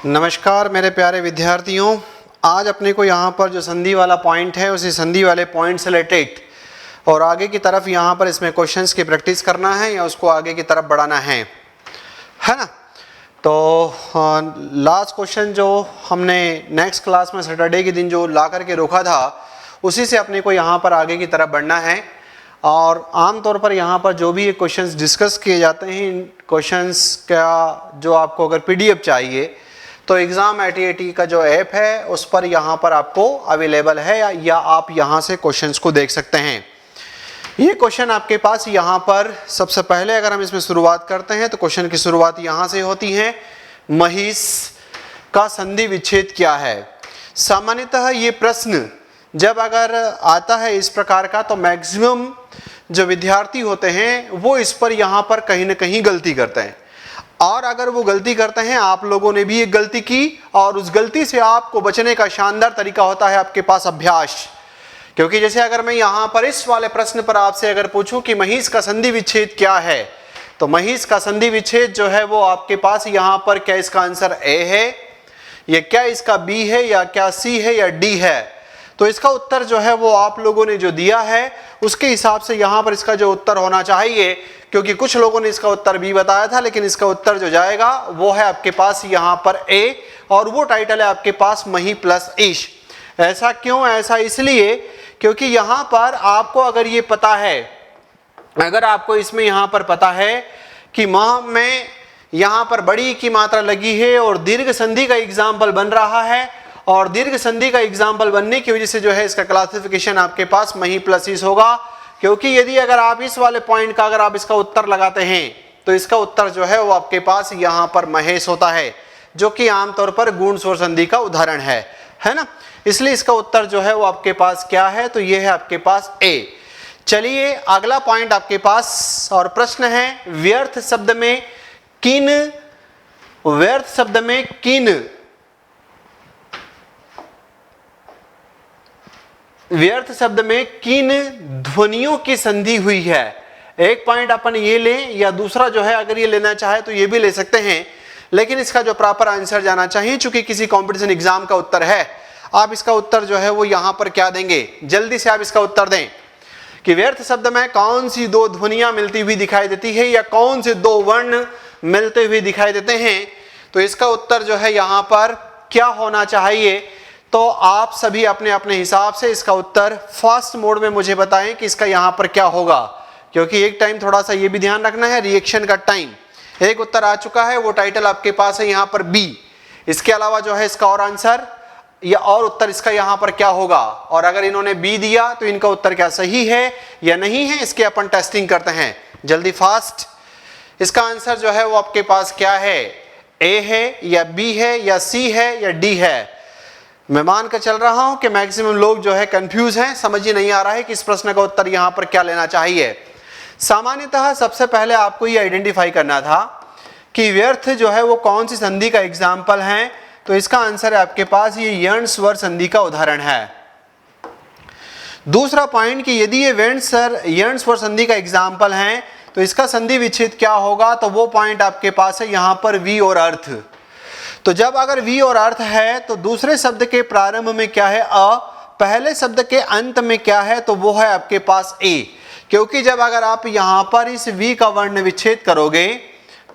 नमस्कार मेरे प्यारे विद्यार्थियों, आज अपने को यहाँ पर जो संधि वाला पॉइंट है उसी संधि वाले पॉइंट से रिलेटेड और आगे की तरफ यहाँ पर इसमें क्वेश्चंस की प्रैक्टिस करना है या उसको आगे की तरफ बढ़ाना है ना। तो लास्ट क्वेश्चन जो हमने नेक्स्ट क्लास में सैटरडे के दिन जो ला करके रोका था उसी से अपने को यहाँ पर आगे की तरफ बढ़ना है। और आमतौर पर यहाँ पर जो भी ये क्वेश्चंस डिस्कस किए जाते हैं, इन क्वेश्चंस का जो आपको अगर पीडीएफ चाहिए तो एग्जाम@AT का जो ऐप है उस पर यहाँ पर आपको अवेलेबल है या आप यहाँ से क्वेश्चंस को देख सकते हैं। ये क्वेश्चन आपके पास यहाँ पर सबसे पहले अगर हम इसमें शुरुआत करते हैं तो क्वेश्चन की शुरुआत यहाँ से होती है, महिष का संधि विच्छेद क्या है। सामान्यतः ये प्रश्न जब अगर आता है इस प्रकार का तो मैक्सिमम जो विद्यार्थी होते हैं वो इस पर यहाँ पर कहीं ना कहीं गलती करते हैं। और अगर वो गलती करते हैं, आप लोगों ने भी एक गलती की और उस गलती से आपको बचने का शानदार तरीका होता है आपके पास अभ्यास। क्योंकि जैसे अगर मैं यहाँ पर इस वाले प्रश्न पर आपसे अगर पूछूं कि महिष का संधि विच्छेद क्या है, तो महिष का संधि विच्छेद जो है वो आपके पास यहाँ पर क्या इसका आंसर ए है या क्या इसका बी है या क्या सी है या डी है। तो इसका उत्तर जो है वो आप लोगों ने जो दिया है उसके हिसाब से यहाँ पर इसका जो उत्तर होना चाहिए, क्योंकि कुछ लोगों ने इसका उत्तर बी बताया था लेकिन इसका उत्तर जो जाएगा वो है आपके पास यहाँ पर ए, और वो टाइटल है आपके पास मही प्लस ईश। ऐसा क्यों? ऐसा इसलिए क्योंकि यहाँ पर आपको अगर ये पता है, अगर आपको इसमें यहाँ पर पता है कि माह में यहाँ पर बड़ी की मात्रा लगी है और दीर्घ संधि का एग्जाम्पल बन रहा है, और दीर्घ संधि का एग्जाम्पल बनने की वजह से जो है इसका क्लासिफिकेशन आपके पास मही प्लस ईश होगा। क्योंकि यदि अगर आप इस वाले पॉइंट का अगर आप इसका उत्तर लगाते हैं तो इसका उत्तर जो है वो आपके पास यहाँ पर महेश होता है, जो कि आमतौर पर गुण स्वर संधि का उदाहरण है ना। इसलिए इसका उत्तर जो है वो आपके पास क्या है, तो ये है आपके पास ए। चलिए अगला पॉइंट आपके पास और प्रश्न है, व्यर्थ शब्द में किन ध्वनियों की संधि हुई है। एक पॉइंट अपन ये लें या दूसरा जो है अगर ये लेना चाहे तो ये भी ले सकते हैं, लेकिन इसका जो प्रॉपर आंसर जाना चाहिए, चूंकि किसी कंपटीशन एग्जाम का उत्तर है। आप इसका उत्तर जो है वो यहां पर क्या देंगे, जल्दी से आप इसका उत्तर दें कि व्यर्थ शब्द में कौन सी दो ध्वनियां मिलती हुई दिखाई देती है या कौन से दो वर्ण मिलते हुए दिखाई देते हैं। तो इसका उत्तर जो है यहां पर क्या होना चाहिए, तो आप सभी अपने अपने हिसाब से इसका उत्तर फास्ट मोड में मुझे बताएं कि इसका यहां पर क्या होगा, क्योंकि एक टाइम थोड़ा सा ये भी ध्यान रखना है रिएक्शन का टाइम। एक उत्तर आ चुका है, वो टाइटल आपके पास है यहां पर बी। इसके अलावा जो है इसका और आंसर या और उत्तर इसका यहां पर क्या होगा, और अगर इन्होंने बी दिया तो इनका उत्तर क्या सही है या नहीं है, इसके अपन टेस्टिंग करते हैं जल्दी फास्ट। इसका आंसर जो है वो आपके पास क्या है, ए है या बी है या सी है या डी है। मैं मान कर चल रहा हूं कि मैक्सिमम लोग जो है कंफ्यूज हैं, समझ ही नहीं आ रहा है कि इस प्रश्न का उत्तर यहां पर क्या लेना चाहिए। सामान्यतः सबसे पहले आपको ये आइडेंटिफाई करना था कि व्यर्थ जो है वो कौन सी संधि का एग्जाम्पल है, तो इसका आंसर है आपके पास ये यण स्वर संधि का उदाहरण है। दूसरा पॉइंट कि यदि ये यण स्वर संधि का एग्जाम्पल है तो इसका संधि विच्छेद क्या होगा, तो वो पॉइंट आपके पास है यहां पर वी और अर्थ। तो जब अगर वी और अर्थ है तो दूसरे शब्द के प्रारंभ में क्या है अ, पहले शब्द के अंत में क्या है, तो वो है आपके पास ए। क्योंकि जब अगर आप यहां पर इस वी का वर्ण विच्छेद करोगे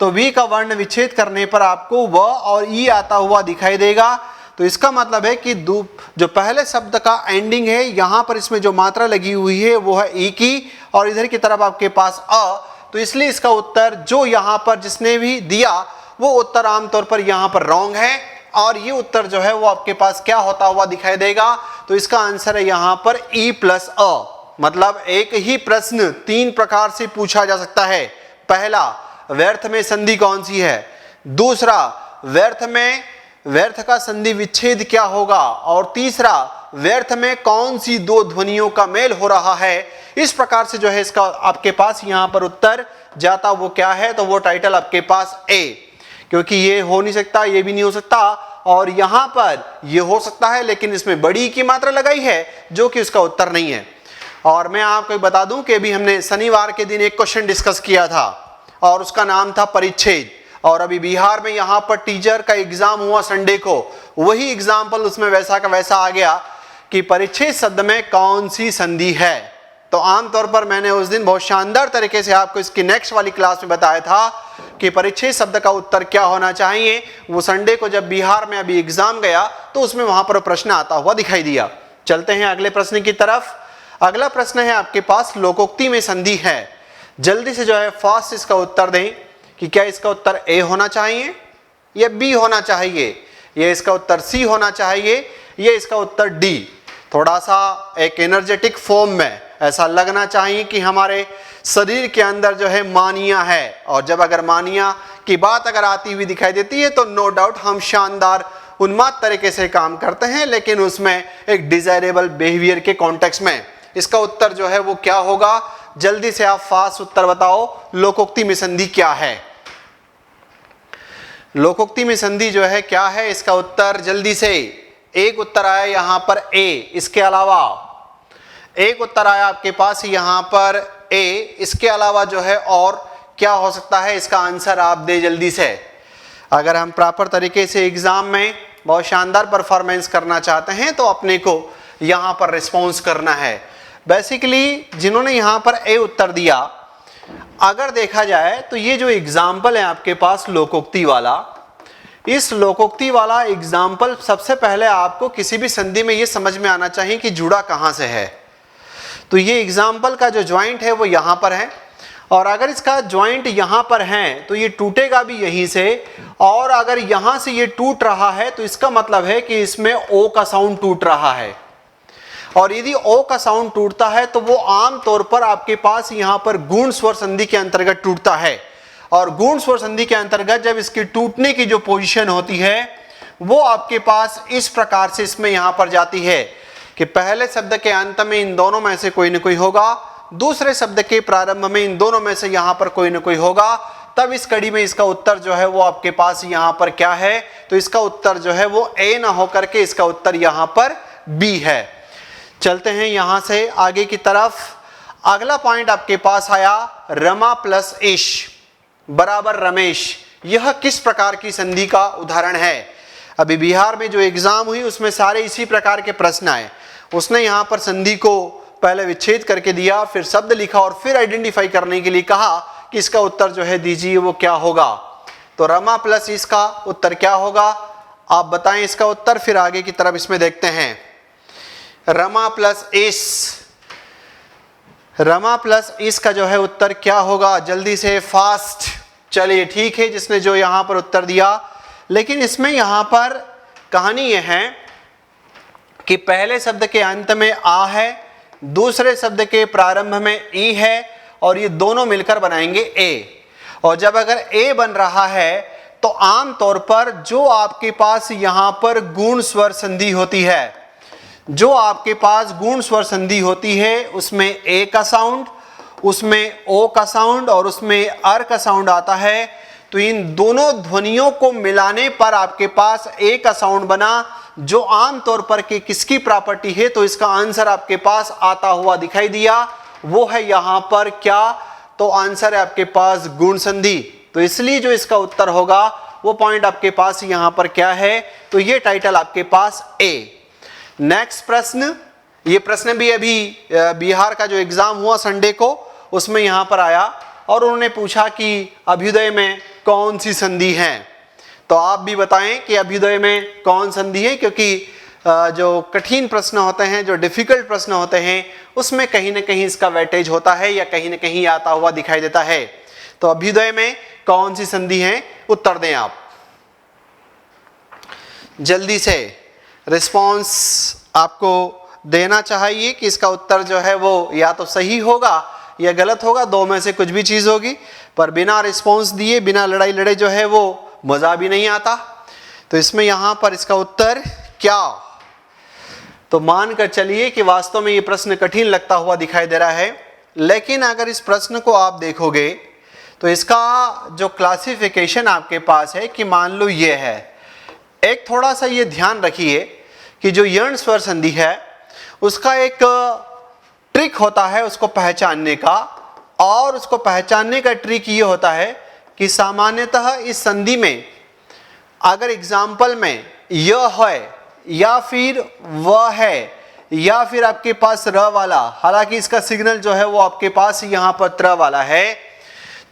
तो वी का वर्ण विच्छेद करने पर आपको व और ई आता हुआ दिखाई देगा। तो इसका मतलब है कि जो पहले शब्द का एंडिंग है यहां पर इसमें जो मात्रा लगी हुई है वो है ई की, और इधर की तरफ आपके पास अ। तो इसलिए इसका उत्तर जो यहां पर जिसने भी दिया वो उत्तर आमतौर पर यहां पर रॉन्ग है, और ये उत्तर जो है वो आपके पास क्या होता हुआ दिखाई देगा, तो इसका आंसर है यहां पर ई प्लस अ। मतलब एक ही प्रश्न तीन प्रकार से पूछा जा सकता है। पहला, व्यर्थ में संधि कौन सी है। दूसरा, व्यर्थ का संधि विच्छेद क्या होगा। और तीसरा, व्यर्थ में कौन सी दो ध्वनियों का मेल हो रहा है। इस प्रकार से जो है इसका आपके पास यहां पर उत्तर जाता वो क्या है, तो वो टाइटल आपके पास ए। क्योंकि ये हो नहीं सकता, ये भी नहीं हो सकता, और यहां पर ये हो सकता है लेकिन इसमें बड़ी की मात्रा लगाई है जो कि उसका उत्तर नहीं है। और मैं आपको बता दूं कि अभी हमने शनिवार के दिन एक क्वेश्चन डिस्कस किया था और उसका नाम था परिच्छेद। और अभी बिहार में यहाँ पर टीचर का एग्जाम हुआ संडे को, वही एग्जाम्पल उसमें वैसा का वैसा आ गया कि परिच्छेद शब्द में कौन सी संधि है। तो आमतौर पर मैंने उस दिन बहुत शानदार तरीके से आपको इसकी नेक्स्ट वाली क्लास में बताया था कि परिच्छेद शब्द का उत्तर क्या होना चाहिए। वो संडे को जब बिहार में अभी एग्जाम गया तो उसमें वहां पर प्रश्न आता हुआ दिखाई दिया। चलते हैं अगले प्रश्न की तरफ। अगला प्रश्न है आपके पास, लोकोक्ति में संधि है। जल्दी से जो है फास्ट इसका उत्तर दें कि क्या इसका उत्तर ए होना चाहिए या बी होना चाहिए, या इसका उत्तर सी होना चाहिए, या इसका उत्तर डी। थोड़ा सा एक एनर्जेटिक फॉर्म में ऐसा लगना चाहिए कि हमारे शरीर के अंदर जो है मानिया है, और जब अगर मानिया की बात अगर आती हुई दिखाई देती है तो नो डाउट हम शानदार उन्माद तरीके से काम करते हैं, लेकिन उसमें एक डिजायरेबल बिहेवियर के कॉन्टेक्स्ट में। इसका उत्तर जो है वो क्या होगा, जल्दी से आप फास्ट उत्तर बताओ, लोकोक्ति में संधि क्या है। लोकोक्ति में संधि जो है क्या है, इसका उत्तर जल्दी से। एक उत्तर आया यहां पर ए, इसके अलावा एक उत्तर आया आपके पास यहां पर ए, इसके अलावा जो है और क्या हो सकता है, इसका आंसर आप दे जल्दी से। अगर हम प्रॉपर तरीके से एग्जाम में बहुत शानदार परफॉर्मेंस करना चाहते हैं तो अपने को यहां पर रिस्पॉन्स करना है। बेसिकली जिन्होंने यहां पर ए उत्तर दिया, अगर देखा जाए तो ये जो एग्जाम्पल है आपके पास लोकोक्ति वाला, इस लोकोक्ति वाला एग्जाम्पल सबसे पहले आपको किसी भी संधि में ये समझ में आना चाहिए कि जुड़ा कहां से है। तो ये एग्जाम्पल का जो ज्वाइंट है वो यहां पर है, और अगर इसका ज्वाइंट यहां पर है तो ये टूटेगा भी यहीं से, और अगर यहां से ये टूट रहा है तो इसका मतलब है कि इसमें ओ का साउंड टूट रहा है। और यदि ओ का साउंड टूटता है तो वो आम तौर पर आपके पास यहां पर गुण स्वर संधि के अंतर्गत टूटता है। और गुण स्वर संधि के अंतर्गत जब इसकी टूटने की जो पोजीशन होती है वो आपके पास इस प्रकार से इसमें यहां पर जाती है कि पहले शब्द के अंत में इन दोनों में से कोई न कोई होगा, दूसरे शब्द के प्रारंभ में इन दोनों में से यहां पर कोई न कोई होगा। तब इस कड़ी में इसका उत्तर जो है वो आपके पास यहां पर क्या है, तो इसका उत्तर जो है वो ए ना होकर के इसका उत्तर यहां पर बी है। चलते हैं यहां से आगे की तरफ। अगला पॉइंट आपके पास आया, रमा प्लस ईश बराबर रमेश। यह किस प्रकार की संधि का उदाहरण है। अभी बिहार में जो एग्जाम हुई उसमें सारे इसी प्रकार के प्रश्न आए। उसने यहां पर संधि को पहले विच्छेद करके दिया, फिर शब्द लिखा और फिर आइडेंटिफाई करने के लिए कहा कि इसका उत्तर जो है दीजिए वो क्या होगा। तो रमा प्लस इसका उत्तर क्या होगा, आप बताएं इसका उत्तर, फिर आगे की तरफ इसमें देखते हैं। रमा प्लस इस, रमा प्लस इस का जो है उत्तर क्या होगा, जल्दी से फास्ट। चलिए ठीक है, जिसने जो यहां पर उत्तर दिया, लेकिन इसमें यहां पर कहानी यह है कि पहले शब्द के अंत में आ है, दूसरे शब्द के प्रारंभ में ई है, और ये दोनों मिलकर बनाएंगे ए। और जब अगर ए बन रहा है तो आम तौर पर जो आपके पास यहां पर गुण स्वर संधि होती है, जो आपके पास गुण स्वर संधि होती है उसमें ए का साउंड, उसमें ओ का साउंड और उसमें अर का साउंड आता है। तो इन दोनों ध्वनियों को मिलाने पर आपके पास ए का साउंड बना, जो आम तौर पर कि किसकी प्रॉपर्टी है, तो इसका आंसर आपके पास आता हुआ दिखाई दिया, वो है यहां पर क्या, तो आंसर है आपके पास गुण संधि। तो इसलिए जो इसका उत्तर होगा वो पॉइंट आपके पास यहां पर क्या है, तो ये टाइटल आपके पास ए। नेक्स्ट प्रश्न, ये प्रश्न भी अभी बिहार का जो एग्जाम हुआ संडे को उसमें यहां पर आया, और उन्होंने पूछा कि अभ्युदय में कौन सी संधि है। तो आप भी बताएं कि अभ्युदय में कौन संधि है, क्योंकि जो कठिन प्रश्न होते हैं, जो डिफिकल्ट प्रश्न होते हैं, उसमें कहीं ना कहीं इसका वेटेज होता है या कहीं ना कहीं आता हुआ दिखाई देता है। तो अभ्युदय में कौन सी संधि है, उत्तर दें आप जल्दी से। रिस्पॉन्स आपको देना चाहिए कि इसका उत्तर जो है वो या तो सही होगा या गलत होगा, दो में से कुछ भी चीज होगी। पर बिना रिस्पॉन्स दिए, बिना लड़ाई लड़े जो है वो मजा भी नहीं आता। तो इसमें यहां पर इसका उत्तर क्या, तो मानकर चलिए कि वास्तव में ये प्रश्न कठिन लगता हुआ दिखाई दे रहा है, लेकिन अगर इस प्रश्न को आप देखोगे तो इसका जो क्लासिफिकेशन आपके पास है कि मान लो ये है। एक थोड़ा सा ये ध्यान रखिए कि जो यण स्वर संधि है उसका एक ट्रिक होता है उसको पहचानने का, और उसको पहचानने का ट्रिक ये होता है कि सामान्यतः इस संधि में अगर एग्जाम्पल में यह है या फिर वह है या फिर आपके पास र वाला, हालांकि इसका सिग्नल जो है वो आपके पास यहाँ पर त्र वाला है,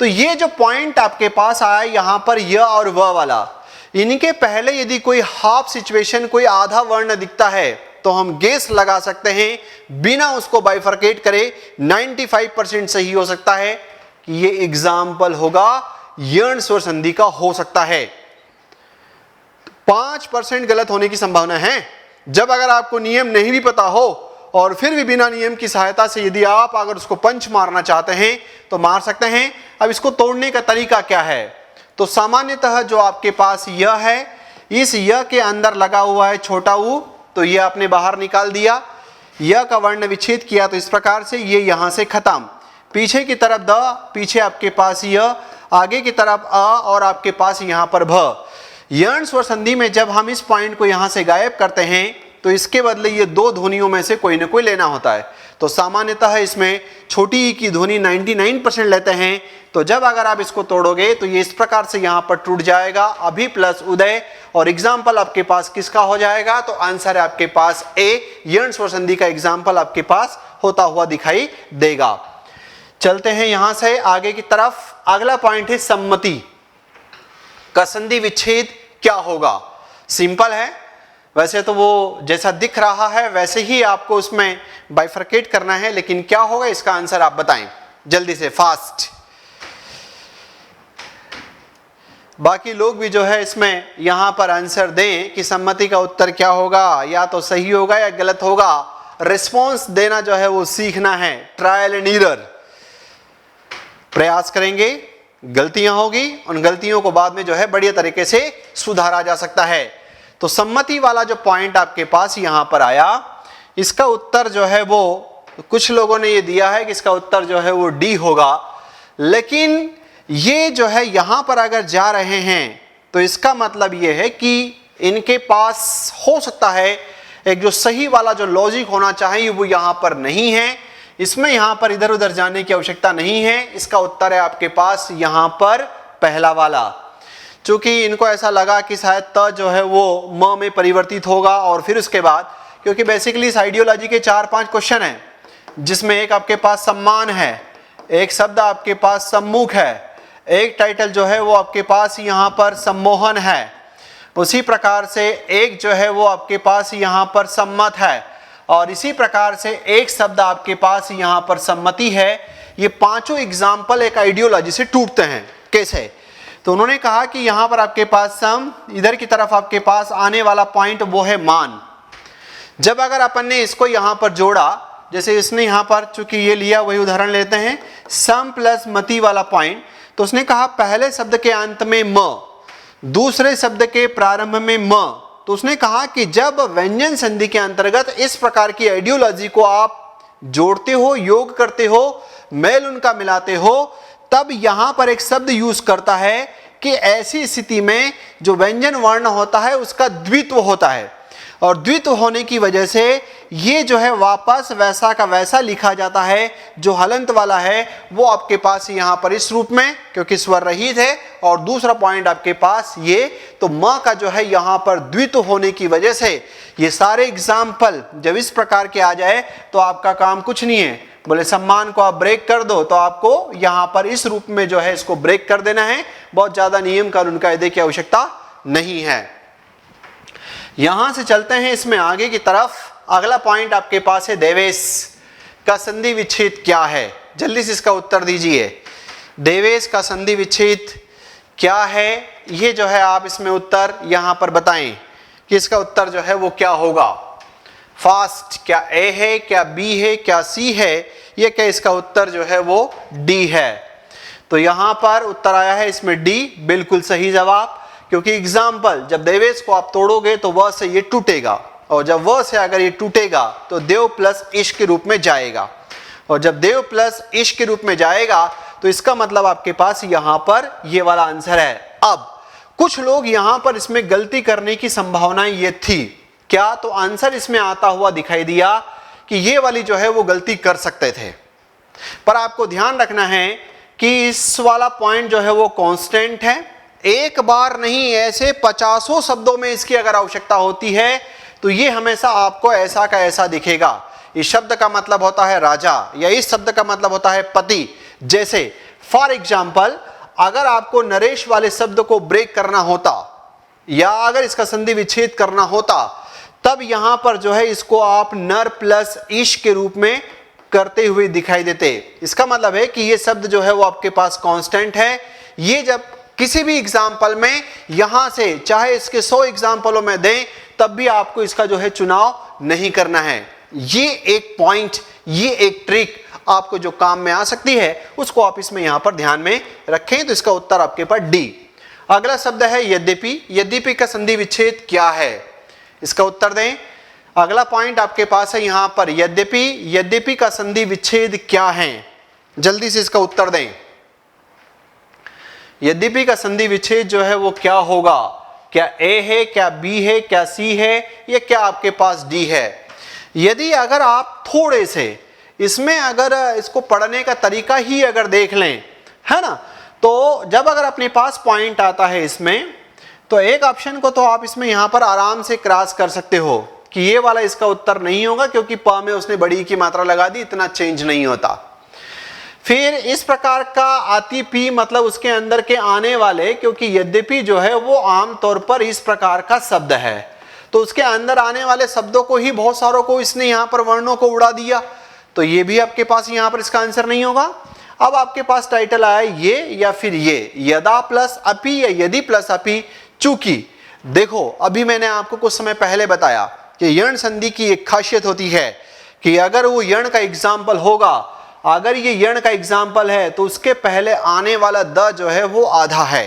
तो ये जो पॉइंट आपके पास आया यहाँ पर य और व वाला, इनके पहले यदि कोई हाफ सिचुएशन, कोई आधा वर्ण दिखता है तो हम गेस लगा सकते हैं बिना उसको बाइफरकेट करे 95% सही हो सकता है कि ये एग्जाम्पल होगा यर्ण स्वर संधि का हो सकता है। 5% गलत होने की संभावना है। जब अगर आपको नियम नहीं भी पता हो और फिर भी बिना नियम की सहायता से यदि आप अगर उसको पंच मारना चाहते हैं तो मार सकते हैं। अब इसको तोड़ने का तरीका क्या है? तो सामान्यतः जो आपके पास यह है, इस यह के अंदर लगा हुआ है छोटा ऊ, तो यह आपने बाहर निकाल दिया। यह का वर्ण विच्छेद किया तो इस प्रकार से ये यहां से खत्म। पीछे की तरफ द, पीछे आपके पास यह, आगे की तरफ अ और आपके पास यहां पर भ। यर्ण स्वर संधि में जब हम इस पॉइंट को यहां से गायब करते हैं तो इसके बदले ये दो ध्वनियों में से कोई ना कोई लेना होता है। तो सामान्यतः इसमें छोटी ई की ध्वनि 99% लेते हैं। तो जब अगर आप इसको तोड़ोगे तो ये इस प्रकार से यहां पर टूट जाएगा, अभी प्लस उदय, और एग्जाम्पल आपके पास किसका हो जाएगा? तो आंसर है आपके पास ए, यर्ण स्वर संधि का एग्जाम्पल आपके पास होता हुआ दिखाई देगा। चलते हैं यहां से आगे की तरफ। अगला पॉइंट है सम्मति का संधि विच्छेद क्या होगा? सिंपल है, वैसे तो वो जैसा दिख रहा है वैसे ही आपको उसमें बाइफरकेट करना है, लेकिन क्या होगा इसका आंसर आप बताएं जल्दी से, फास्ट। बाकी लोग भी जो है इसमें यहां पर आंसर दें कि सम्मति का उत्तर क्या होगा, या तो सही होगा या गलत होगा। रिस्पॉन्स देना जो है वो सीखना है, ट्रायल एंड एरर। प्रयास करेंगे, गलतियां होगी, उन गलतियों को बाद में जो है बढ़िया तरीके से सुधारा जा सकता है। तो सम्मति वाला जो पॉइंट आपके पास यहां पर आया, इसका उत्तर जो है वो कुछ लोगों ने ये दिया है कि इसका उत्तर जो है वो डी होगा, लेकिन ये जो है यहां पर अगर जा रहे हैं तो इसका मतलब ये है कि इनके पास हो सकता है एक जो सही वाला जो लॉजिक होना चाहिए वो यहां पर नहीं है। इसमें यहां पर इधर उधर जाने की आवश्यकता नहीं है। इसका उत्तर है आपके पास यहां पर पहला वाला। चूंकि इनको ऐसा लगा कि शायद त जो है वो म में परिवर्तित होगा, और फिर उसके बाद, क्योंकि बेसिकली इस आइडियोलॉजी के 4-5 क्वेश्चन हैं, जिसमें एक आपके पास सम्मान है, एक शब्द आपके पास सम्मुख है, एक टाइटल जो है वो आपके पास यहाँ पर सम्मोहन है, उसी प्रकार से एक जो है वो आपके पास यहाँ पर सम्मत है, और इसी प्रकार से एक शब्द आपके पास यहाँ पर सम्मति है। ये पांचों एग्जाम्पल एक आइडियोलॉजी से टूटते हैं। कैसे? तो उन्होंने कहा कि यहाँ पर आपके पास सम, इधर की तरफ आपके पास आने वाला पॉइंट वो है मान। जब अगर अपन ने इसको यहाँ पर जोड़ा, जैसे इसने यहाँ पर चूंकि ये लिया, वही उदाहरण लेते हैं, सम प्लस मति वाला पॉइंट, तो उसने कहा पहले शब्द के अंत में म, दूसरे शब्द के प्रारंभ में म। तो उसने कहा कि जब व्यंजन संधि के अंतर्गत इस प्रकार की आइडियोलॉजी को आप जोड़ते हो, योग करते हो, मेल उनका मिलाते हो, तब यहां पर एक शब्द यूज करता है कि ऐसी स्थिति में जो व्यंजन वर्ण होता है उसका द्वित्व होता है, और द्वित्व होने की वजह से ये जो है वापस वैसा का वैसा लिखा जाता है। जो हलंत वाला है वो आपके पास यहाँ पर इस रूप में, क्योंकि स्वर रहित है, और दूसरा पॉइंट आपके पास ये, तो म का जो है यहाँ पर द्वित्व होने की वजह से ये सारे एग्जाम्पल जब इस प्रकार के आ जाए तो आपका काम कुछ नहीं है। बोले सम्मान को आप ब्रेक कर दो, तो आपको यहाँ पर इस रूप में जो है इसको ब्रेक कर देना है। बहुत ज्यादा नियम कानून कायदे की आवश्यकता नहीं है। यहां से चलते हैं इसमें आगे की तरफ। अगला पॉइंट आपके पास है देवेश का संधि विच्छेद क्या है? जल्दी से इसका उत्तर दीजिए। देवेश का संधि विच्छेद क्या है? ये जो है आप इसमें उत्तर यहां पर बताएं कि इसका उत्तर जो है वो क्या होगा। फास्ट, क्या ए है, क्या बी है, क्या सी है, ये क्या इसका उत्तर जो है वो डी है। तो यहां पर उत्तर आया है इसमें डी, बिल्कुल सही जवाब। क्योंकि एग्जाम्पल जब देवेश को आप तोड़ोगे तो वह से ये टूटेगा, और जब वह से अगर ये टूटेगा तो देव प्लस इश्क के रूप में जाएगा, और जब देव प्लस इश्क के रूप में जाएगा तो इसका मतलब आपके पास यहां पर ये वाला आंसर है। अब कुछ लोग यहां पर इसमें गलती करने की संभावना ये थी क्या, तो आंसर इसमें आता हुआ दिखाई दिया कि ये वाली जो है वो गलती कर सकते थे। पर आपको ध्यान रखना है कि इस वाला पॉइंट जो है वो कांस्टेंट है। एक बार नहीं, ऐसे 50 शब्दों में इसकी अगर आवश्यकता होती है तो ये हमेशा आपको ऐसा का ऐसा दिखेगा। इस शब्द का मतलब होता है राजा, या इस शब्द का मतलब होता है पति। जैसे फॉर एग्जाम्पल, अगर आपको नरेश वाले शब्द को ब्रेक करना होता या अगर इसका संधि विच्छेद करना होता, तब यहां पर जो है इसको आप नर प्लस ईश के रूप में करते हुए दिखाई देते। इसका मतलब है कि ये शब्द जो है वो आपके पास कांस्टेंट है। ये जब किसी भी एग्जाम्पल में यहां से चाहे इसके 100 एग्जाम्पलों में दें, तब भी आपको इसका जो है चुनाव नहीं करना है। ये एक पॉइंट, ये एक ट्रिक आपको जो काम में आ सकती है, उसको आप इसमें यहां पर ध्यान में रखें। तो इसका उत्तर आपके पास डी। अगला शब्द है यद्यपि। यद्यपि का संधि विच्छेद क्या है, इसका उत्तर दें। अगला पॉइंट आपके पास है यहां पर यद्यपि। यद्यपि का संधि विच्छेद क्या है, जल्दी से इसका उत्तर दें। यद्यपि का संधि विच्छेद जो है वो क्या होगा? क्या ए है, क्या बी है, क्या सी है, या क्या आपके पास डी है? यदि अगर आप थोड़े से इसमें अगर इसको पढ़ने का तरीका ही अगर देख लें, है ना, तो जब अगर अपने पास पॉइंट आता है इसमें, तो एक ऑप्शन को तो आप इसमें यहां पर आराम से क्रॉस कर सकते हो कि ये वाला इसका उत्तर नहीं होगा, क्योंकि प में उसने बड़ी की मात्रा लगा दी, इतना चेंज नहीं होता। फिर इस प्रकार का आती पी मतलब उसके अंदर के आने वाले, क्योंकि यद्यपि जो है वो आमतौर पर इस प्रकार का शब्द है, तो उसके अंदर आने वाले शब्दों को ही बहुत सारों को इसने यहां पर वर्णों को उड़ा दिया, तो ये भी आपके पास यहां पर इसका आंसर नहीं होगा। अब आपके पास टाइटल आया ये या फिर ये, यदा प्लस अपि या यदि प्लस अपि। चूंकि देखो, अभी मैंने आपको कुछ समय पहले बताया कि यण संधि की एक खासियत होती है कि अगर वो यण का एग्जाम्पल होगा, अगर ये यण का एग्जाम्पल है, तो उसके पहले आने वाला द जो है वो आधा है।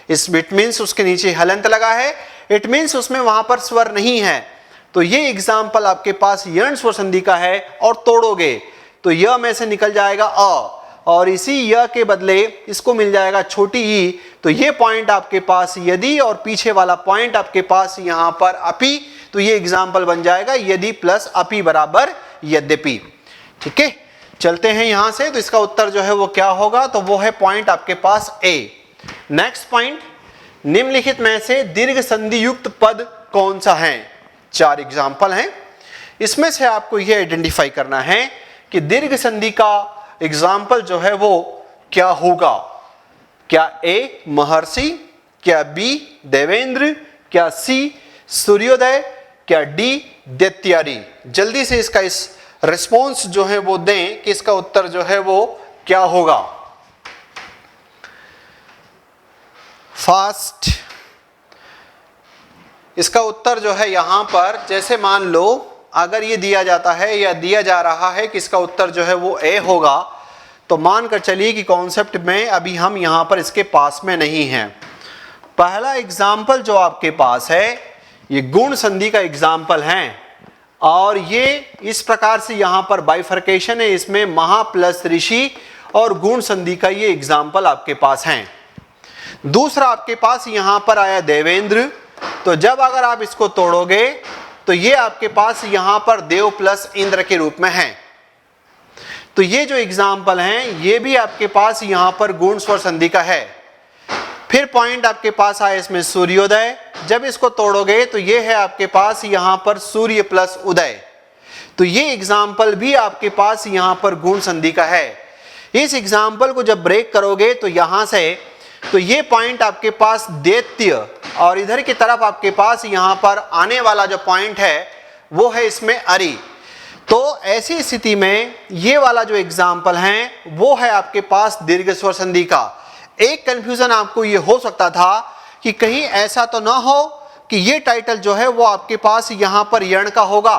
इट मीन्स उसके नीचे हलंत लगा है, इट मीन्स उसमें वहां पर स्वर नहीं है। तो ये एग्जाम्पल आपके पास यण स्वर संधि का है, और तोड़ोगे तो य में से निकल जाएगा अ, और इसी य के बदले इसको मिल जाएगा छोटी ई। तो ये पॉइंट आपके पास यदि, और पीछे वाला पॉइंट आपके पास यहां पर अपि, तो ये एग्जाम्पल बन जाएगा यदि प्लस अपि बराबर यद्यपि। ठीक है, चलते हैं यहां से। तो इसका उत्तर जो है वो क्या होगा, तो वो है पॉइंट आपके पास ए। नेक्स्ट पॉइंट, निम्नलिखित में से दीर्घ संधि युक्त पद कौन सा है? 4 एग्जाम्पल हैं, इसमें से आपको यह आइडेंटिफाई करना है कि दीर्घ संधि का एग्जाम्पल जो है वो क्या होगा। क्या ए महर्षि, क्या बी देवेंद्र, क्या सी सूर्योदय, क्या डी दैत्यारी। जल्दी से इसका इस रिस्पॉन्स जो है वो दें कि इसका उत्तर जो है वो क्या होगा। फास्ट। इसका उत्तर जो है यहां पर, जैसे मान लो अगर ये दिया जाता है या दिया जा रहा है कि इसका उत्तर जो है वो ए होगा, तो मानकर चलिए कि कॉन्सेप्ट में अभी हम यहां पर इसके पास में नहीं हैं। पहला एग्जाम्पल जो आपके पास है ये गुण संधि का एग्जाम्पल है, और ये इस प्रकार से यहां पर बाइफर्केशन है, इसमें महा प्लस ऋषि और गुण संधि का ये एग्जाम्पल आपके पास है। दूसरा आपके पास यहां पर आया देवेंद्र, तो जब अगर आप इसको तोड़ोगे तो ये आपके पास यहां पर देव प्लस इंद्र के रूप में है। तो ये जो एग्जाम्पल हैं ये भी आपके पास यहां पर गुण स्वर संधि का है। फिर पॉइंट आपके पास आया इसमें सूर्योदय, जब इसको तोड़ोगे तो ये है आपके पास यहां पर सूर्य प्लस उदय, तो ये एग्जाम्पल भी आपके पास यहां पर गुण संधि का है। इस एग्जाम्पल को जब ब्रेक करोगे तो यहां से, तो ये पॉइंट आपके पास दैत्य, और इधर की तरफ आपके पास यहां पर आने वाला जो पॉइंट है वो है इसमें अरि। तो ऐसी स्थिति में ये वाला जो एग्जाम्पल है वो है आपके पास दीर्घ स्वर संधि का। एक कंफ्यूजन आपको ये हो सकता था कि कहीं ऐसा तो ना हो कि ये टाइटल जो है वो आपके पास यहां पर यण का होगा,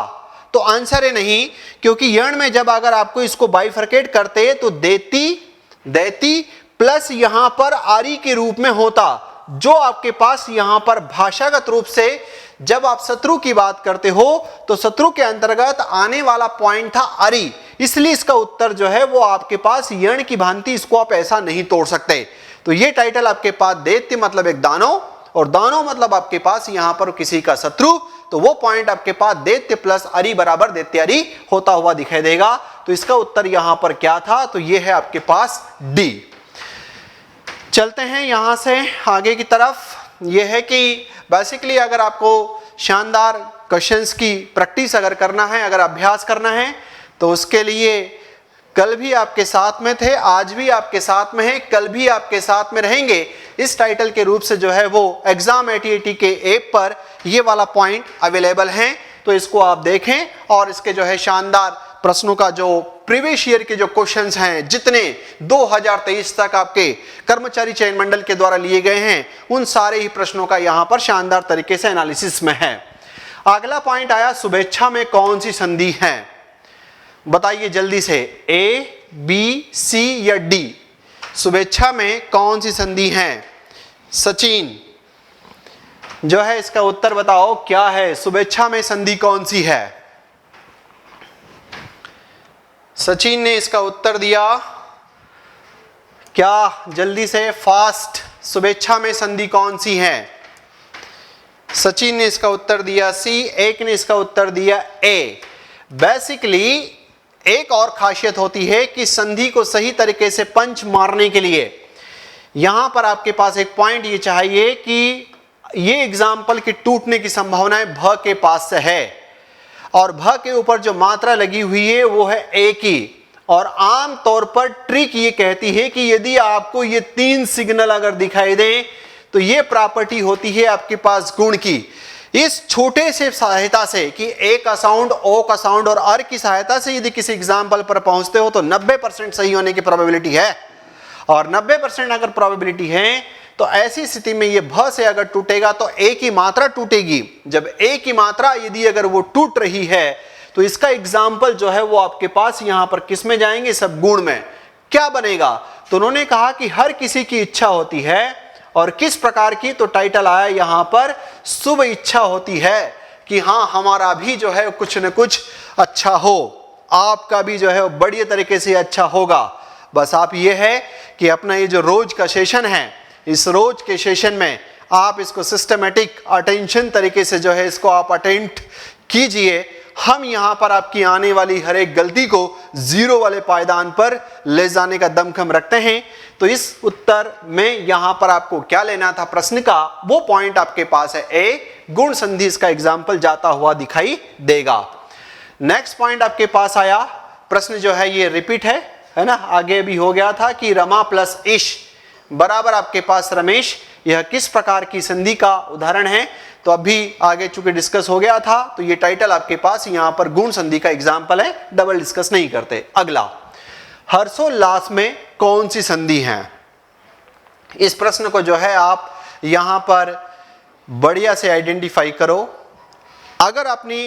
तो आंसर है नहीं, क्योंकि यण में जब अगर आपको इसको बाइफर्केट करते तो दैती प्लस यहां पर आरी के रूप में होता, जो आपके पास यहां पर भाषागत रूप से जब आप शत्रु की बात करते हो तो शत्रु के अंतर्गत आने वाला पॉइंट था अरि, इसलिए इसका उत्तर जो है वो आपके पास यण की भांति, इसको आप ऐसा नहीं तोड़ सकते। तो ये टाइटल आपके पास दैत्य मतलब एक दानव, और दानव मतलब आपके पास यहां पर किसी का शत्रु, तो वो पॉइंट आपके पास दैत्य प्लस अरि बराबर दैत्यारी होता हुआ दिखाई देगा। तो इसका उत्तर यहां पर क्या था, तो ये है आपके पास डी। चलते हैं यहाँ से आगे की तरफ। ये है कि बेसिकली अगर आपको शानदार क्वेश्चंस की प्रैक्टिस अगर करना है, अगर अभ्यास करना है, तो उसके लिए कल भी आपके साथ में थे, आज भी आपके साथ में है, कल भी आपके साथ में रहेंगे, इस टाइटल के रूप से जो है वो एग्जाम 8080 के ऐप पर ये वाला पॉइंट अवेलेबल है। तो इसको आप देखें और इसके जो है शानदार प्रश्नों का जो प्रीवियस ईयर के जो क्वेश्चंस हैं, जितने 2023 तक आपके कर्मचारी चयन मंडल के द्वारा लिए गए हैं, उन सारे ही प्रश्नों का यहाँ पर शानदार तरीके से एनालिसिस में है। अगला पॉइंट आया, शुभेच्छा में कौन सी संधि है? बताइए जल्दी से, ए, बी, सी या डी? शुभेच्छा में कौन सी संधि है? सचिन जो है इसका उत्तर बताओ, क्या है शुभेच्छा में संधि कौन सी है? सचिन ने इसका उत्तर दिया, क्या जल्दी से फास्ट, शुभेच्छा में संधि कौन सी है? सचिन ने इसका उत्तर दिया सी, एक ने इसका उत्तर दिया ए। बेसिकली एक और खासियत होती है कि संधि को सही तरीके से पंच मारने के लिए यहां पर आपके पास एक पॉइंट ये चाहिए कि ये एग्जाम्पल की टूटने की संभावनाएं भ के पास से है, और भ के ऊपर जो मात्रा लगी हुई है वो है ए की। और आम तौर पर ट्रिक ये कहती है कि यदि आपको ये 3 सिग्नल अगर दिखाई दें तो ये प्रॉपर्टी होती है आपके पास गुण की। इस छोटे से सहायता से कि ए का साउंड, ओ का साउंड और अर की सहायता से यदि किसी एग्जाम्पल पर पहुंचते हो तो 90% सही होने की प्रोबेबिलिटी है। और 90% अगर प्रोबेबिलिटी है तो ऐसी स्थिति में ये भ से अगर टूटेगा तो ए की मात्रा टूटेगी। जब ए की मात्रा यदि अगर वो टूट रही है तो इसका एग्जाम्पल जो है वो आपके पास यहां पर किस में जाएंगे? सब गुण में। क्या बनेगा? तो उन्होंने कहा कि हर किसी की इच्छा होती है, और किस प्रकार की? तो टाइटल आया यहां पर, शुभ इच्छा होती है कि हाँ हमारा भी जो है कुछ न कुछ अच्छा हो, आपका भी जो है बढ़िया तरीके से अच्छा होगा। बस आप ये है कि अपना ये जो रोज का सेशन है, इस रोज के सेशन में आप इसको सिस्टमेटिक अटेंशन तरीके से जो है इसको आप अटेंड कीजिए। हम यहां पर आपकी आने वाली हर एक गलती को 0 वाले पायदान पर ले जाने का दमखम रखते हैं। तो इस उत्तर में यहां पर आपको क्या लेना था प्रश्न का, वो पॉइंट आपके पास है ए, गुण संधि इसका एग्जाम्पल जाता हुआ दिखाई देगा। नेक्स्ट पॉइंट आपके पास आया, प्रश्न जो है ये रिपीट है ना, आगे भी हो गया था कि रमा प्लस ईश बराबर आपके पास रमेश, यह किस प्रकार की संधि का उदाहरण है? तो अभी आगे चूंकि डिस्कस हो गया था तो ये टाइटल आपके पास यहां पर गुण संधि का एग्जाम्पल है, डबल डिस्कस नहीं करते। अगला, हर्षोल्लास में कौन सी संधि है? इस प्रश्न को जो है आप यहां पर बढ़िया से आइडेंटिफाई करो। अगर अपनी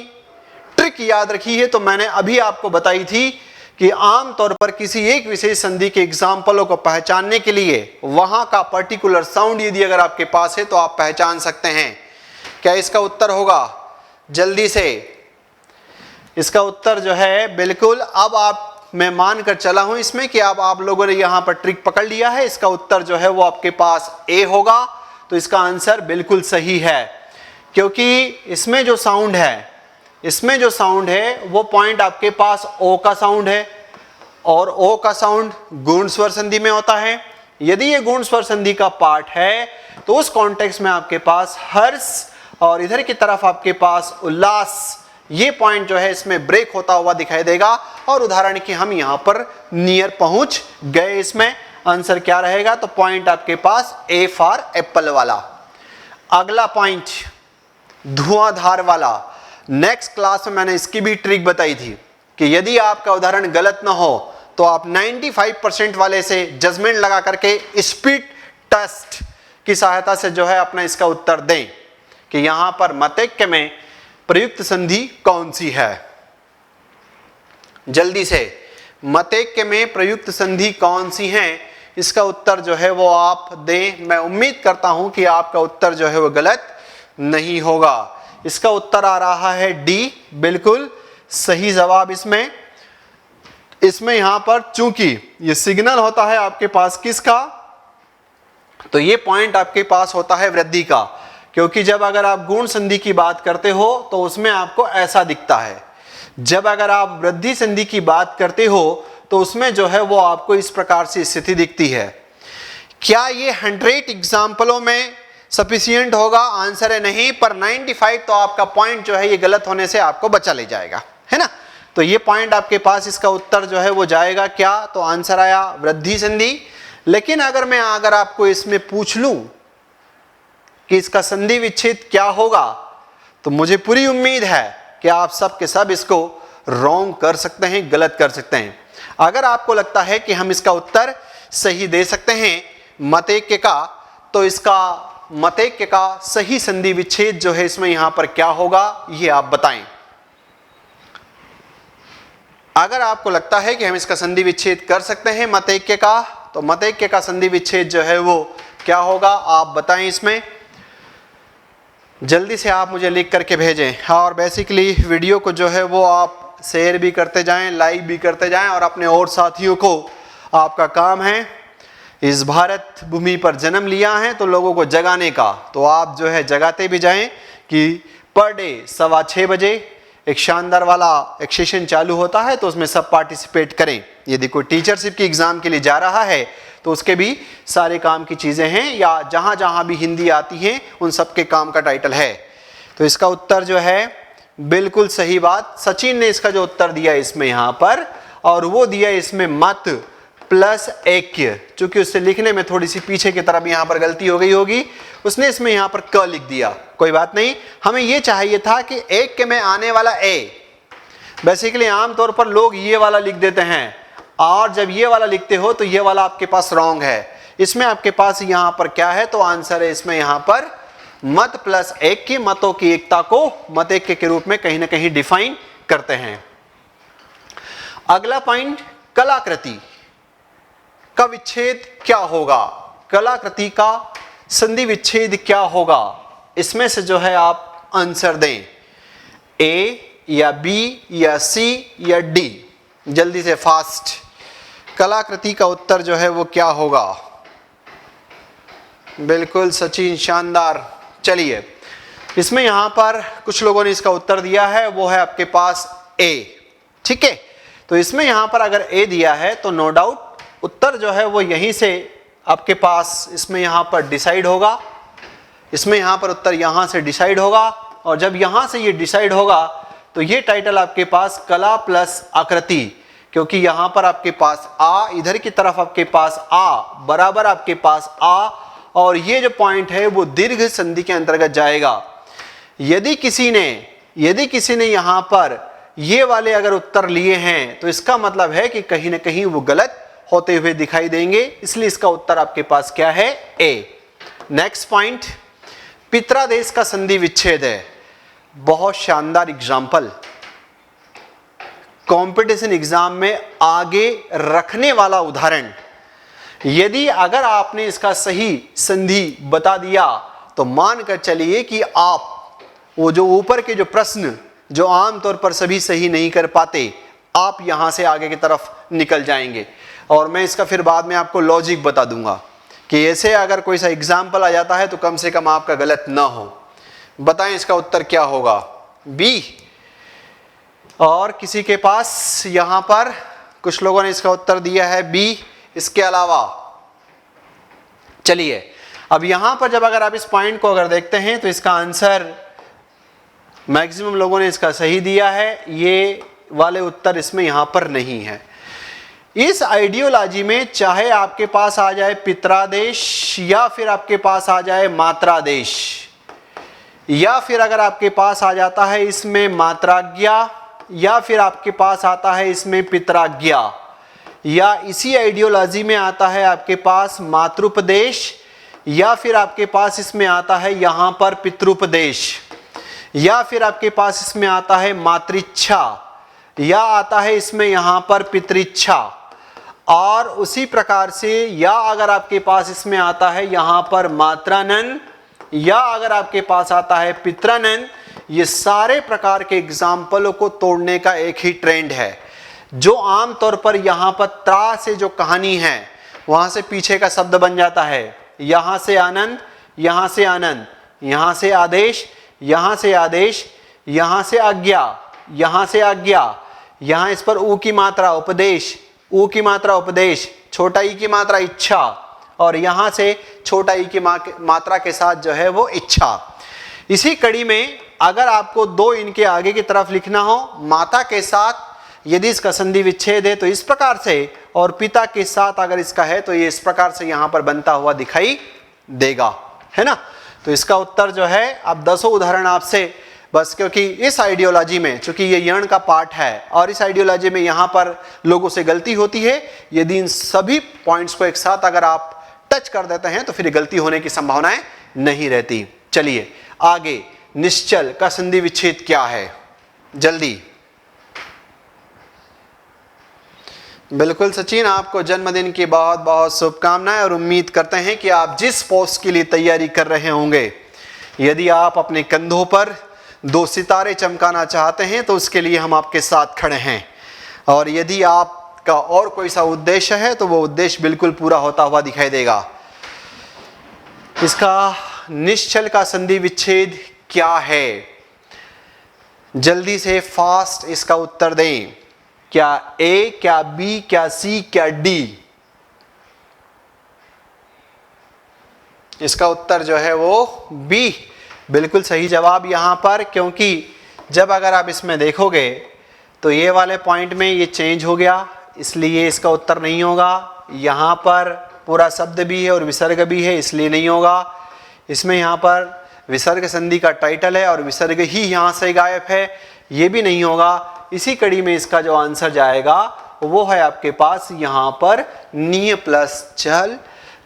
ट्रिक याद रखी है तो मैंने अभी आपको बताई थी कि आम तौर पर किसी एक विशेष संधि के एग्जाम्पलों को पहचानने के लिए वहां का पर्टिकुलर साउंड यदि अगर आपके पास है तो आप पहचान सकते हैं। क्या इसका उत्तर होगा? जल्दी से इसका उत्तर जो है बिल्कुल, अब आप, मैं मान कर चला हूं इसमें कि अब आप लोगों ने यहां पर ट्रिक पकड़ लिया है। इसका उत्तर जो है वो आपके पास ए होगा। तो इसका आंसर बिल्कुल सही है, क्योंकि इसमें जो साउंड है वो पॉइंट आपके पास ओ का साउंड है, और ओ का साउंड गुण स्वर संधि में होता है। यदि ये गुण स्वर संधि का पार्ट है तो उस कॉन्टेक्स्ट में आपके पास हर्ष और इधर की तरफ आपके पास उल्लास, ये पॉइंट जो है इसमें ब्रेक होता हुआ दिखाई देगा। और उदाहरण की हम यहां पर नियर पहुंच गए। इसमें आंसर क्या रहेगा? तो पॉइंट आपके पास ए फॉर एप्पल वाला। अगला पॉइंट धुआंधार वाला, नेक्स्ट क्लास में मैंने इसकी भी ट्रिक बताई थी कि यदि आपका उदाहरण गलत ना हो तो आप 95% वाले से जजमेंट लगा करके स्पीड टेस्ट की सहायता से जो है अपना इसका उत्तर दें कि यहां पर मतैक्य में प्रयुक्त संधि कौन सी है। जल्दी से, मतैक्य में प्रयुक्त संधि कौन सी है, इसका उत्तर जो है वो आप दें। मैं उम्मीद करता हूं कि आपका उत्तर जो है वो गलत नहीं होगा। इसका उत्तर आ रहा है डी, बिल्कुल सही जवाब। इसमें यहां पर चूंकि ये सिग्नल होता है आपके पास किसका, तो ये पॉइंट आपके पास होता है वृद्धि का, क्योंकि जब अगर आप गुण संधि की बात करते हो तो उसमें आपको ऐसा दिखता है। जब अगर आप वृद्धि संधि की बात करते हो तो उसमें जो है वो आपको इस प्रकार से स्थिति दिखती है। क्या ये 100 एग्जाम्पलों में सफिशियंट होगा? आंसर है नहीं, पर 95 तो आपका पॉइंट जो है ये गलत होने से आपको बचा ले जाएगा, है ना। तो ये पॉइंट आपके पास, इसका उत्तर जो है वो जाएगा क्या? तो आंसर आया वृद्धि संधि। लेकिन अगर आपको इसमें पूछ लूं कि इसका संधि विच्छेद क्या होगा, तो मुझे पूरी उम्मीद है कि आप सब के सब इसको रॉन्ग कर सकते हैं, गलत कर सकते हैं। अगर आपको लगता है कि हम इसका उत्तर सही दे सकते हैं मतैक्य का, तो इसका मतैक्य का सही संधि विच्छेद जो है इसमें यहां पर क्या होगा, ये आप बताएं। अगर आपको लगता है कि हम इसका संधि विच्छेद कर सकते हैं मतैक्य का, तो मतैक्य का संधि विच्छेद जो है वो क्या होगा, आप बताएं। इसमें जल्दी से आप मुझे लिख करके भेजें। हाँ, और बेसिकली वीडियो को जो है वो आप शेयर भी करते जाएं, लाइक भी करते जाएं, और अपने और साथियों को, आपका काम है इस भारत भूमि पर जन्म लिया है तो लोगों को जगाने का, तो आप जो है जगाते भी जाएं कि पर डे 6:15 बजे एक शानदार वाला एक सेशन चालू होता है, तो उसमें सब पार्टिसिपेट करें। यदि कोई टीचरशिप की एग्जाम के लिए जा रहा है तो उसके भी सारे काम की चीज़ें हैं, या जहाँ जहाँ भी हिंदी आती हैं उन सब के काम का टाइटल है। तो इसका उत्तर जो है बिल्कुल सही बात, सचिन ने इसका जो उत्तर दिया इसमें यहाँ पर, और वो दिया इसमें मत प्लस ऐक्य। चूंकि उससे लिखने में थोड़ी सी पीछे की तरफ यहाँ पर गलती हो गई होगी, उसने इसमें यहाँ पर क लिख दिया, कोई बात नहीं। हमें ये चाहिए था कि ऐक्य में आने वाला ए, बेसिकली आमतौर पर लोग ये वाला लिख देते हैं, और जब ये वाला लिखते हो तो ये वाला आपके पास रॉन्ग है। इसमें आपके पास यहाँ पर क्या है, तो आंसर है इसमें यहाँ पर मत प्लस ऐक्य, मतों की एकता को मतैक्य के रूप में कहीं ना कहीं डिफाइन करते हैं। अगला पॉइंट, कलाकृति का विच्छेद क्या होगा, कलाकृति का संधि विच्छेद क्या होगा, इसमें से जो है आप आंसर दें, ए या बी या सी या डी। जल्दी से फास्ट, कलाकृति का उत्तर जो है वो क्या होगा? बिल्कुल सचिन, शानदार। चलिए, इसमें यहां पर कुछ लोगों ने इसका उत्तर दिया है, वो है आपके पास ए, ठीक है। तो इसमें यहां पर अगर ए दिया है तो नो डाउट उत्तर जो है वो यहीं से आपके पास इसमें यहां पर डिसाइड होगा, इसमें यहां पर उत्तर यहां से डिसाइड होगा, और जब यहां से ये डिसाइड होगा तो ये टाइटल आपके पास कला प्लस आकृति, क्योंकि यहां पर आपके पास आ, इधर की तरफ आपके पास आ, बराबर आपके पास आ, और ये जो पॉइंट है वो दीर्घ संधि के अंतर्गत जाएगा। यदि किसी ने यहां पर ये वाले अगर उत्तर लिए हैं तो इसका मतलब है कि कहीं ना कहीं वो गलत होते हुए दिखाई देंगे, इसलिए इसका उत्तर आपके पास क्या है, ए। नेक्स्ट पॉइंट, पित्रादेश का संधि विच्छेद है। बहुत शानदार एग्जाम्पल, कंपटीशन एग्जाम में आगे रखने वाला उदाहरण। यदि अगर आपने इसका सही संधि बता दिया तो मानकर चलिए कि आप वो जो ऊपर के जो प्रश्न जो आमतौर पर सभी सही नहीं कर पाते, आप यहां से आगे की तरफ निकल जाएंगे। और मैं इसका फिर बाद में आपको लॉजिक बता दूंगा कि ऐसे अगर कोई सा एग्जाम्पल आ जाता है तो कम से कम आपका गलत ना हो। बताएं इसका उत्तर क्या होगा, बी। और किसी के पास यहां पर कुछ लोगों ने इसका उत्तर दिया है बी, इसके अलावा चलिए अब यहां पर जब अगर आप इस पॉइंट को अगर देखते हैं तो इसका आंसर मैक्सिमम लोगों ने इसका सही दिया है, ये वाले उत्तर इसमें यहां पर नहीं है। इस आइडियोलॉजी में चाहे आपके पास आ जाए पित्रादेश, या फिर आपके पास आ जाए मात्रादेश, या फिर अगर आपके पास आ जाता है इसमें मात्राज्ञा, या फिर आपके पास आता है इसमें पित्राज्ञा, या इसी आइडियोलॉजी में आता है आपके पास मातृपदेश, या फिर आपके पास इसमें आता है यहां पर पितृपदेश, या फिर आपके पास इसमें आता है मातृच्छा, या आता है इसमें यहां पर पितृच्छा, और उसी प्रकार से या अगर आपके पास इसमें आता है यहां पर मात्रानन, या अगर आपके पास आता है पित्रानन, ये सारे प्रकार के एग्जाम्पलों को तोड़ने का एक ही ट्रेंड है, जो आमतौर पर यहां पर त्रा से जो कहानी है वहां से पीछे का शब्द बन जाता है, यहां से आनंद, यहां से आनंद, यहां से आदेश, यहां से आदेश, यहां से आज्ञा, यहां से आज्ञा, यहां इस पर ऊ की मात्रा उपदेश, ऊ की मात्रा उपदेश, छोटा ई की मात्रा इच्छा, और यहाँ से छोटा ई की मात्रा के साथ जो है वो इच्छा। इसी कड़ी में अगर आपको दो इनके आगे की तरफ लिखना हो, माता के साथ यदि इसका संधि विच्छेद है तो इस प्रकार से, और पिता के साथ अगर इसका है तो ये इस प्रकार से यहाँ पर बनता हुआ दिखाई देगा, है ना। तो इसका उत्तर जो है, अब 10 उदाहरण आपसे, बस क्योंकि इस आइडियोलॉजी में, चूंकि ये यण का पार्ट है और इस आइडियोलॉजी में यहाँ पर लोगों से गलती होती है, यदि इन सभी पॉइंट्स को एक साथ अगर आप टच कर देते हैं तो फिर गलती होने की संभावनाएं नहीं रहती। चलिए आगे, निश्चल का संधि विच्छेद क्या है, जल्दी। बिल्कुल सचिन, आपको जन्मदिन की बहुत बहुत शुभकामनाएं और उम्मीद करते हैं कि आप जिस पोस्ट के लिए तैयारी कर रहे होंगे, यदि आप अपने कंधों पर 2 सितारे चमकाना चाहते हैं तो उसके लिए हम आपके साथ खड़े हैं, और यदि आपका और कोई सा उद्देश्य है तो वो उद्देश्य बिल्कुल पूरा होता हुआ दिखाई देगा। इसका निश्चल का संधि विच्छेद क्या है, जल्दी से फास्ट इसका उत्तर दें। क्या ए, क्या बी, क्या सी, क्या डी? इसका उत्तर जो है वो बी, बिल्कुल सही जवाब यहां पर, क्योंकि जब अगर आप इसमें देखोगे तो ये वाले पॉइंट में ये चेंज हो गया, इसलिए इसका उत्तर नहीं होगा। यहां पर पूरा शब्द भी है और विसर्ग भी है, इसलिए नहीं होगा। इसमें यहां पर विसर्ग संधि का टाइटल है और विसर्ग ही यहां से गायब है, ये भी नहीं होगा। इसी कड़ी में इसका जो आंसर जाएगा वो है आपके पास यहां पर नीह प्लस छल,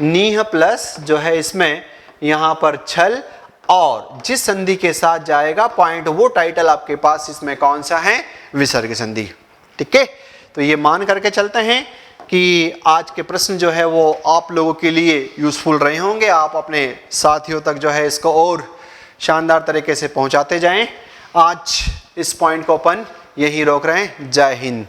नीह प्लस जो है इसमें यहां पर छल, और जिस संधि के साथ जाएगा पॉइंट, वो टाइटल आपके पास इसमें कौन सा है, विसर्ग संधि। ठीक है, तो ये मान करके चलते हैं कि आज के प्रश्न जो है वो आप लोगों के लिए यूजफुल रहे होंगे। आप अपने साथियों तक जो है इसको और शानदार तरीके से पहुंचाते जाएं। आज इस पॉइंट को अपन यही रोक रहे हैं। जय हिंद।